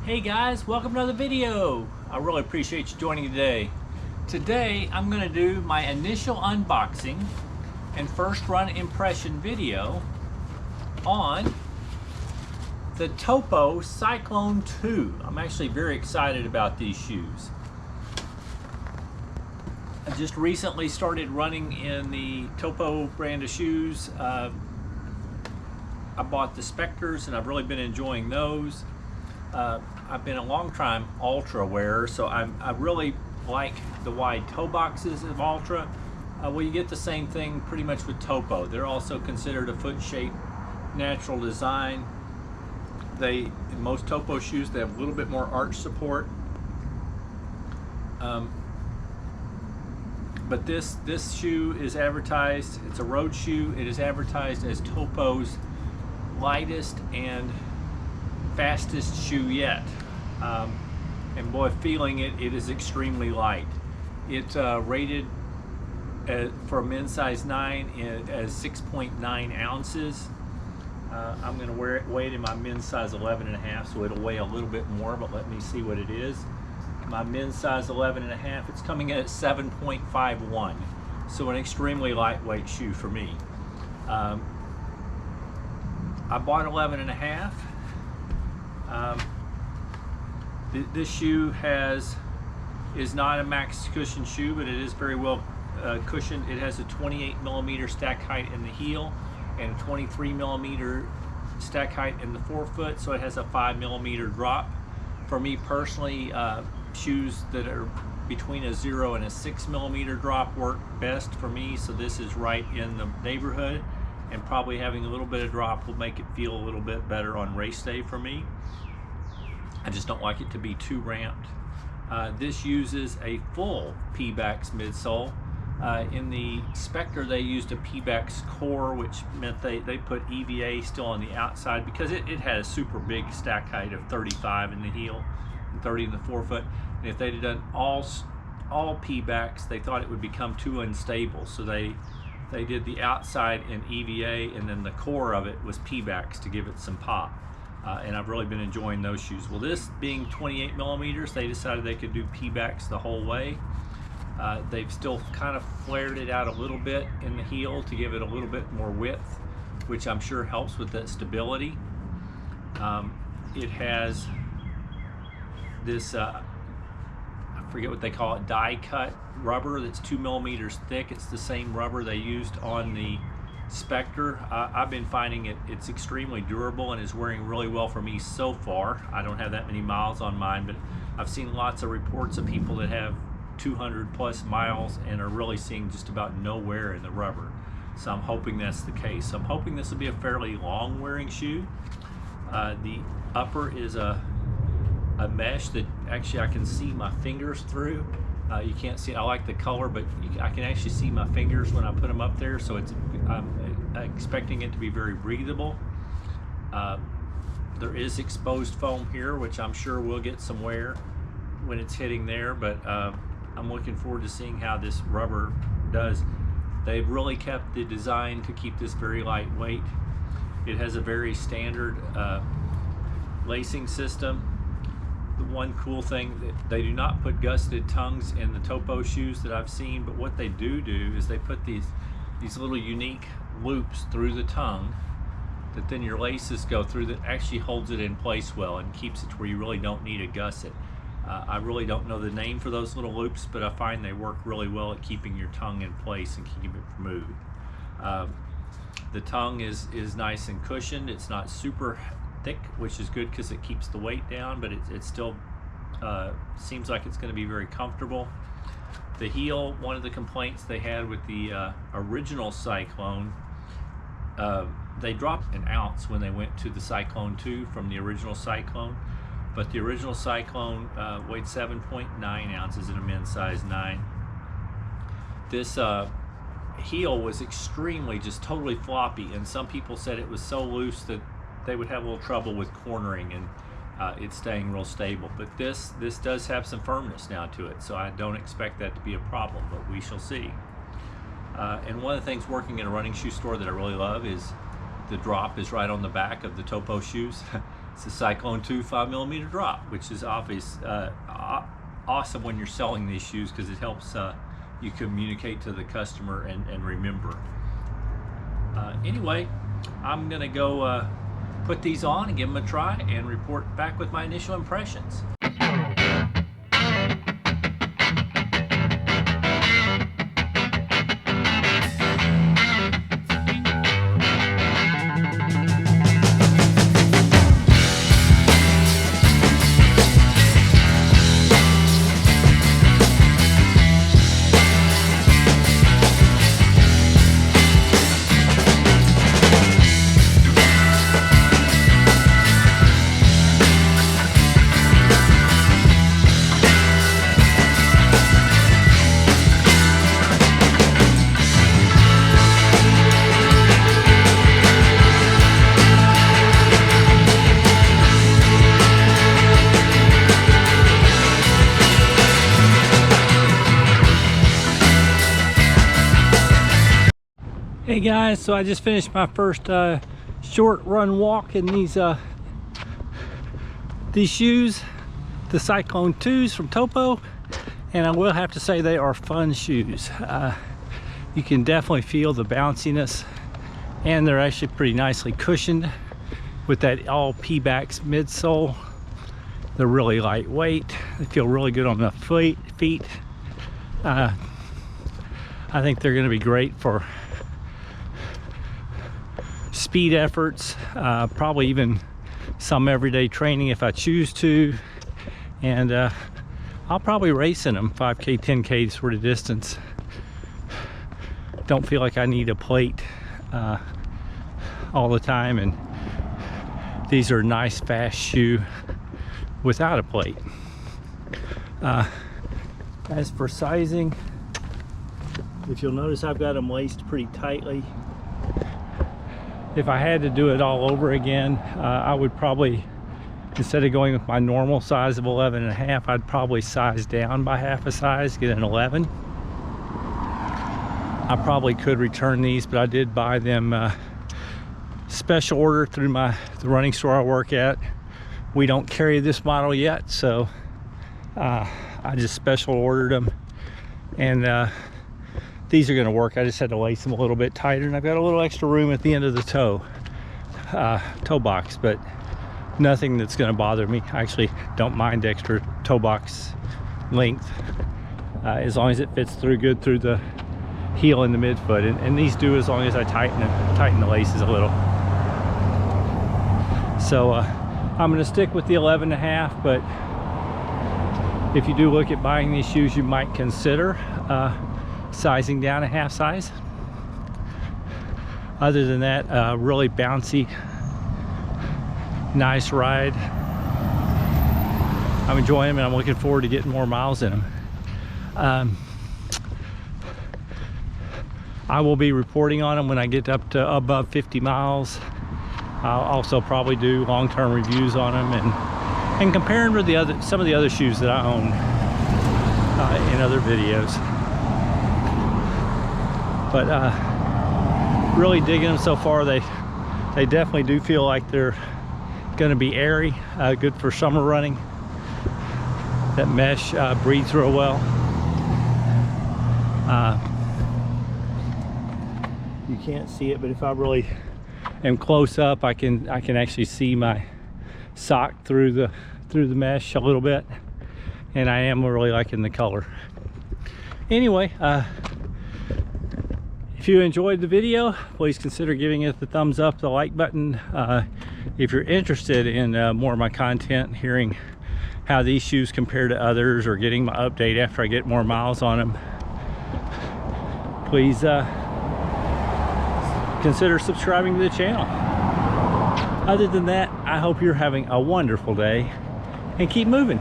Hey guys, welcome to another video. I really appreciate you joining today. Today I'm going to do my initial unboxing and first run impression video on the Topo Cyclone 2. I'm actually very excited about these shoes. I just recently started running in the Topo brand of shoes. I bought the Spectres and I've really been enjoying those. I've been a long time Ultra wearer, so I really like the wide toe boxes of Ultra. Well, you get the same thing pretty much with Topo. They're also considered a foot shape natural design. In most Topo shoes, they have a little bit more arch support. But this shoe is advertised, it's a road shoe. It is advertised as Topo's lightest and fastest shoe yet. And boy, feeling it, it is extremely light. It's rated for a men's size 9 as 6.9 ounces. I'm going to weigh it in my men's size 11.5, so it'll weigh a little bit more, but let me see what it is. My men's size 11.5, it's coming in at 7.51, so an extremely lightweight shoe for me. I bought 11.5. This shoe is not a max cushion shoe, but it is very well cushioned. It has a 28mm stack height in the heel and a 23mm stack height in the forefoot, so it has a 5mm drop. For me personally, shoes that are between a 0 and a 6mm drop work best for me, so this is right in the neighborhood, and probably having a little bit of drop will make it feel a little bit better on race day for me. I just don't like it to be too ramped. This uses a full Pebax midsole. In the Spectre, they used a Pebax core, which meant they put EVA still on the outside because it had a super big stack height of 35 in the heel and 30 in the forefoot. And if they'd done all Pebax, they thought it would become too unstable. So they did the outside in EVA, and then the core of it was Pebax to give it some pop. And I've really been enjoying those shoes. Well, this being 28mm, they decided they could do Pebax the whole way. They've still kind of flared it out a little bit in the heel to give it a little bit more width, which I'm sure helps with that stability. It has this, I forget what they call it, die cut rubber that's 2mm thick. It's the same rubber they used on the Spectre. I've been finding it's extremely durable and is wearing really well for me so far. I don't have that many miles on mine, but I've seen lots of reports of people that have 200+ miles and are really seeing just about no wear in the rubber. So I'm hoping that's the case. So I'm hoping this will be a fairly long wearing shoe. The upper is a mesh that actually I can see my fingers through. You can't see, I like the color, but I can actually see my fingers when I put them up there, so I'm expecting it to be very breathable. There is exposed foam here, which I'm sure will get some wear when it's hitting there, but I'm looking forward to seeing how this rubber does. They've really kept the design to keep this very lightweight. It has a very standard lacing system. The one cool thing, that they do not put gusseted tongues in the Topo shoes that I've seen, but what they do is they put these little unique loops through the tongue that then your laces go through, that actually holds it in place well and keeps it to where you really don't need a gusset. I really don't know the name for those little loops, but I find they work really well at keeping your tongue in place and keeping it from moving. The tongue is nice and cushioned. It's not super thick, which is good because it keeps the weight down, but it still seems like it's going to be very comfortable. The heel, one of the complaints they had with the original Cyclone, they dropped an ounce when they went to the Cyclone 2 from the original Cyclone, but the original Cyclone weighed 7.9 ounces in a men's size 9. This heel was extremely, just totally floppy, and some people said it was so loose that they would have a little trouble with cornering and it's staying real stable. But this does have some firmness now to it, so I don't expect that to be a problem, but we shall see. And one of the things working in a running shoe store that I really love is the drop is right on the back of the Topo shoes. It's a Cyclone 2 5mm drop, which is obvious, awesome when you're selling these shoes, because it helps you communicate to the customer and remember. Anyway, I'm gonna go put these on and give them a try and report back with my initial impressions. Hey guys, so I just finished my first short run walk in these shoes, the Cyclone 2s from Topo, and I will have to say they are fun shoes. You can definitely feel the bounciness, and they're actually pretty nicely cushioned with that all P-backs midsole. They're really lightweight. They feel really good on the feet. I think they're going to be great for speed efforts, probably even some everyday training if I choose to, and I'll probably race in them 5K 10K sort of distance. Don't feel like I need a plate all the time, and these are a nice fast shoe without a plate. As for sizing, if you'll notice, I've got them laced pretty tightly. If I had to do it all over again, I would probably, instead of going with my normal size of 11.5, I'd probably size down by half a size, get an 11. I probably could return these, but I did buy them special order through the running store I work at. We don't carry this model yet, so I just special ordered them, and these are going to work. I just had to lace them a little bit tighter, and I've got a little extra room at the end of the toe box, but nothing that's going to bother me. I actually don't mind extra toe box length, as long as it fits through good through the heel and the midfoot, and these do, as long as I tighten the laces a little. So I'm going to stick with the 11.5, but if you do look at buying these shoes, you might consider sizing down a half size. Other than that, really bouncy, nice ride. I'm enjoying them, and I'm looking forward to getting more miles in them. I will be reporting on them when I get up to above 50 miles. I'll also probably do long-term reviews on them and compare them to some of the other shoes that I own in other videos. But really digging them so far. They definitely do feel like they're going to be airy, good for summer running. That mesh breathes real well. You can't see it, but if I really am close up, I can actually see my sock through the mesh a little bit, and I am really liking the color. Anyway, if you enjoyed the video, please consider giving it the thumbs up, the like button. If you're interested in more of my content, hearing how these shoes compare to others, or getting my update after I get more miles on them, please consider subscribing to the channel. Other than that, I hope you're having a wonderful day, and keep moving.